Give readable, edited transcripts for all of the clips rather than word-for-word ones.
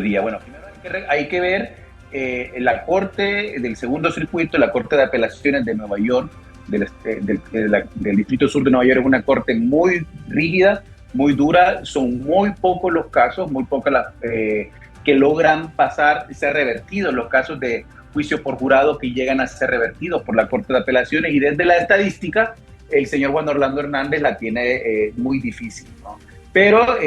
Día. Bueno, primero hay que ver la Corte del Segundo Circuito, la Corte de Apelaciones de Nueva York, del Distrito Sur de Nueva York, es una corte muy rígida, muy dura. Son muy pocos los casos, muy pocas las que logran pasar y ser revertidos, los casos de juicio por jurado que llegan a ser revertidos por la Corte de Apelaciones, y desde la estadística el señor Juan Orlando Hernández la tiene muy difícil, ¿no? Pero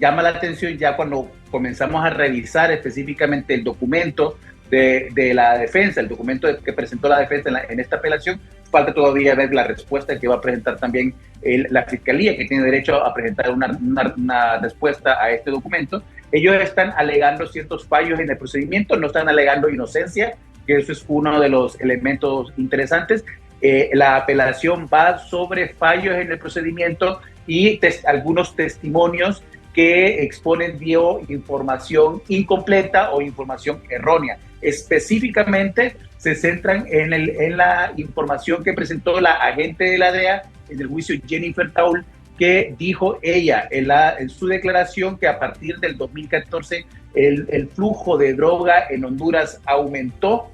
llama la atención ya cuando comenzamos a revisar específicamente el documento de la defensa, el documento que presentó la defensa en esta apelación. Falta todavía ver la respuesta que va a presentar también la Fiscalía, que tiene derecho a presentar una respuesta a este documento. Ellos están alegando ciertos fallos en el procedimiento, no están alegando inocencia, que eso es uno de los elementos interesantes. La apelación va sobre fallos en el procedimiento y algunos testimonios que exponen información incompleta o información errónea. Específicamente se centran en la información que presentó la agente de la DEA en el juicio Jennifer Taul, que dijo ella en su declaración que a partir del 2014 el flujo de droga en Honduras aumentó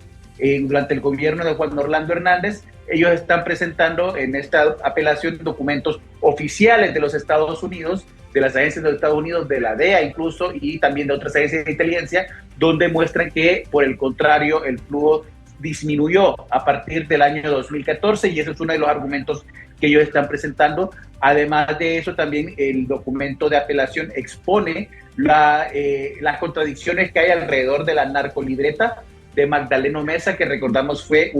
durante el gobierno de Juan Orlando Hernández. Ellos están presentando en esta apelación documentos oficiales de los Estados Unidos, de las agencias de los Estados Unidos, de la DEA incluso, y también de otras agencias de inteligencia, donde muestran que, por el contrario, el flujo disminuyó a partir del año 2014, y eso es uno de los argumentos que ellos están presentando. Además de eso, también el documento de apelación expone las contradicciones que hay alrededor de la narcolibreta de Magdaleno Mesa, que recordamos fue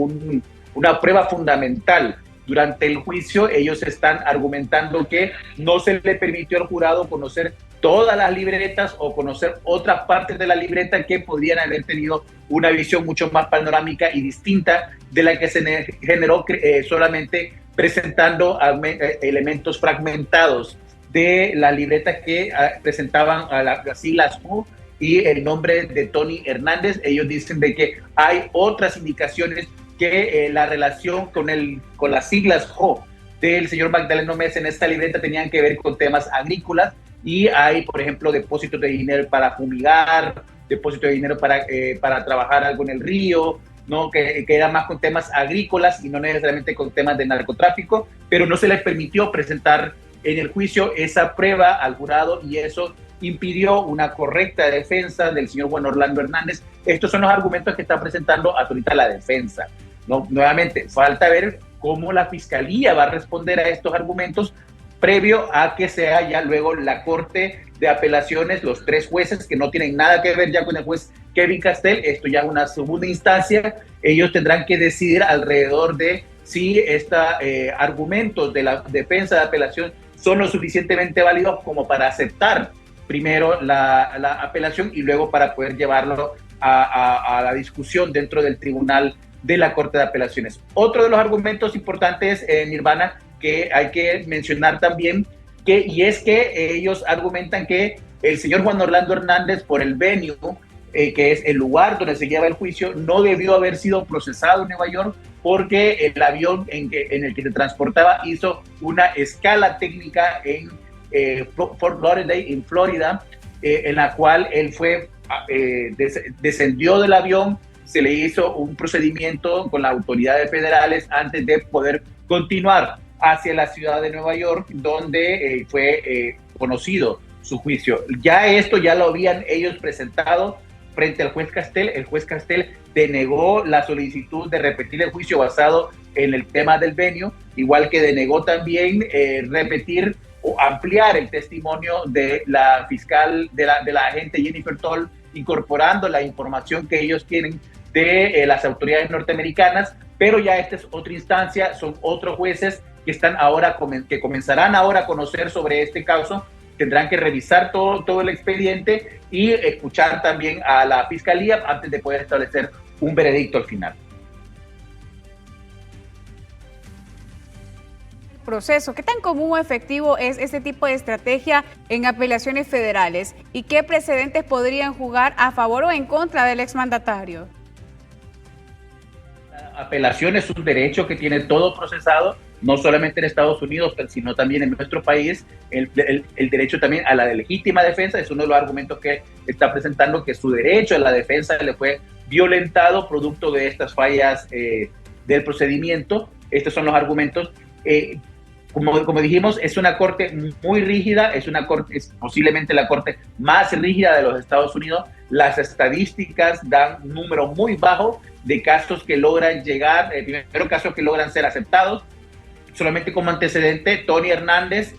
una prueba fundamental. Durante el juicio ellos están argumentando que no se le permitió al jurado conocer todas las libretas o conocer otras partes de la libreta que podrían haber tenido una visión mucho más panorámica y distinta de la que se generó solamente presentando elementos fragmentados de la libreta que presentaban a las siglas U y el nombre de Tony Hernández. Ellos dicen de que hay otras indicaciones que la relación con las siglas JO del señor Magdaleno Mesa en esta libreta tenían que ver con temas agrícolas, y hay, por ejemplo, depósitos de dinero para fumigar, depósitos de dinero para trabajar algo en el río, ¿no? Que era más con temas agrícolas y no necesariamente con temas de narcotráfico, pero no se les permitió presentar en el juicio esa prueba al jurado, y eso impidió una correcta defensa del señor Juan Orlando Hernández. Estos son los argumentos que está presentando ahorita la defensa, ¿no? Nuevamente, falta ver cómo la Fiscalía va a responder a estos argumentos previo a que sea ya luego la Corte de Apelaciones, los tres jueces que no tienen nada que ver ya con el juez Kevin Castel. Esto ya es una segunda instancia. Ellos tendrán que decidir alrededor de si estos argumentos de la defensa de apelación son lo suficientemente válidos como para aceptar primero la apelación y luego para poder llevarlo a la discusión dentro del tribunal de la Corte de Apelaciones. Otro de los argumentos importantes, Nirvana, que hay que mencionar también, y es que ellos argumentan que el señor Juan Orlando Hernández, por el venue, que es el lugar donde se lleva el juicio, no debió haber sido procesado en Nueva York, porque el avión en el que se transportaba hizo una escala técnica en Fort Lauderdale, en Florida, en la cual él descendió del avión, se le hizo un procedimiento con las autoridades federales antes de poder continuar hacia la ciudad de Nueva York, donde fue conocido su juicio. Ya esto ya lo habían ellos presentado frente al juez Castel. El juez Castel denegó la solicitud de repetir el juicio basado en el tema del venue, igual que denegó también repetir o ampliar el testimonio de la fiscal, de la agente Jennifer Taul, incorporando la información que ellos tienen de las autoridades norteamericanas. Pero ya esta es otra instancia, son otros jueces que están ahora, que comenzarán ahora a conocer sobre este caso. Tendrán que revisar todo el expediente y escuchar también a la Fiscalía antes de poder establecer un veredicto al final. Proceso. ¿Qué tan común o efectivo es este tipo de estrategia en apelaciones federales? ¿Y qué precedentes podrían jugar a favor o en contra del exmandatario? La apelación es un derecho que tiene todo procesado, no solamente en Estados Unidos, sino también en nuestro país, el derecho también a la legítima defensa. Es uno de los argumentos que está presentando, que su derecho a la defensa le fue violentado producto de estas fallas del procedimiento. Estos son los argumentos. Como dijimos, es una corte muy rígida, es posiblemente la corte más rígida de los Estados Unidos. Las estadísticas dan un número muy bajo de casos que logran llegar, primero casos que logran ser aceptados. Solamente como antecedente, Tony Hernández,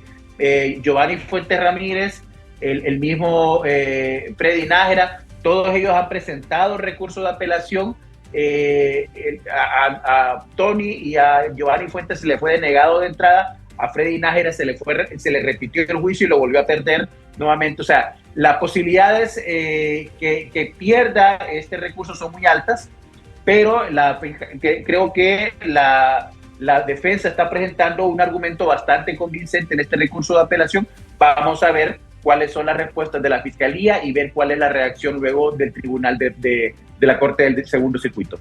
Giovanni Fuentes Ramírez, el mismo Freddy Nájera, todos ellos han presentado recursos de apelación. A Tony y a Giovanni Fuentes se le fue denegado de entrada. A Freddy Nájera se le repitió el juicio y lo volvió a perder nuevamente. O sea, las posibilidades que pierda este recurso son muy altas, pero creo que la defensa está presentando un argumento bastante convincente en este recurso de apelación. Vamos a ver cuáles son las respuestas de la Fiscalía y ver cuál es la reacción luego del Tribunal de la Corte del Segundo Circuito.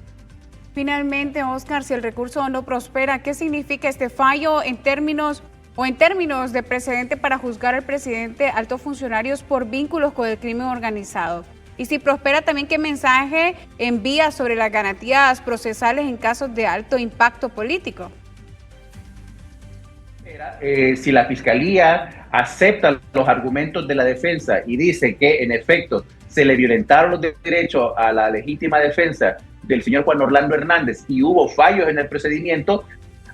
Finalmente, Oscar, si el recurso no prospera, ¿qué significa este fallo en términos de precedente para juzgar al presidente, altos funcionarios por vínculos con el crimen organizado? Y si prospera también, ¿qué mensaje envía sobre las garantías procesales en casos de alto impacto político? Si la Fiscalía acepta los argumentos de la defensa y dice que en efecto se le violentaron los derechos a la legítima defensa del señor Juan Orlando Hernández y hubo fallos en el procedimiento,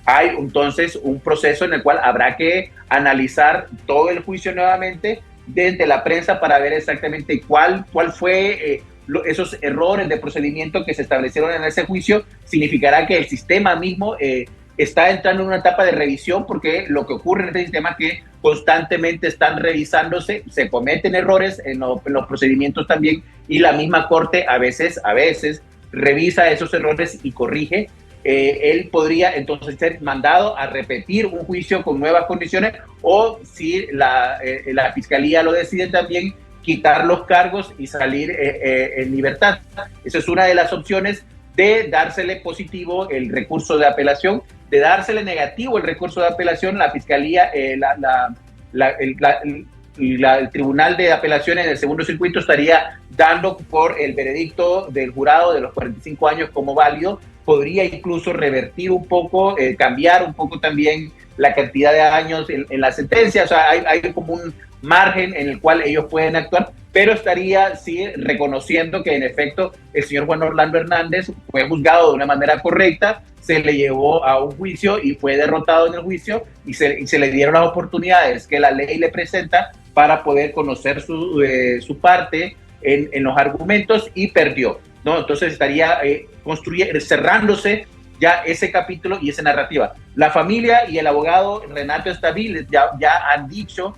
hay entonces un proceso en el cual habrá que analizar todo el juicio nuevamente desde la prensa para ver exactamente cuál fue esos errores de procedimiento que se establecieron en ese juicio. Significará que el sistema mismo está entrando en una etapa de revisión, porque lo que ocurre en este sistema es que constantemente están revisándose, se cometen errores en los procedimientos también, y la misma Corte a veces revisa esos errores y corrige. Él podría entonces ser mandado a repetir un juicio con nuevas condiciones, o si la Fiscalía lo decide también, quitar los cargos y salir en libertad. Esa es una de las opciones de dársele positivo el recurso de apelación. De dársele negativo el recurso de apelación, la Fiscalía, el Tribunal de Apelaciones del Segundo Circuito estaría dando por el veredicto del jurado de los 45 años como válido. Podría incluso revertir un poco, cambiar un poco también la cantidad de años en la sentencia. O sea, hay como un margen en el cual ellos pueden actuar, pero estaría sí reconociendo que en efecto el señor Juan Orlando Hernández fue juzgado de una manera correcta, se le llevó a un juicio y fue derrotado en el juicio, y se le dieron las oportunidades que la ley le presenta para poder conocer su parte en los argumentos, y perdió, ¿no? Entonces estaría cerrándose ya ese capítulo y esa narrativa. La familia y el abogado Renato Estabil ya han dicho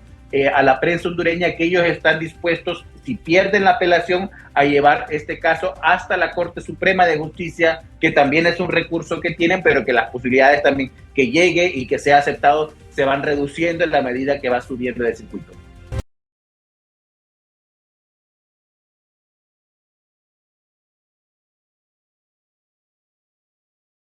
a la prensa hondureña que ellos están dispuestos, si pierden la apelación, a llevar este caso hasta la Corte Suprema de Justicia, que también es un recurso que tienen, pero que las posibilidades también que llegue y que sea aceptado se van reduciendo en la medida que va subiendo el circuito.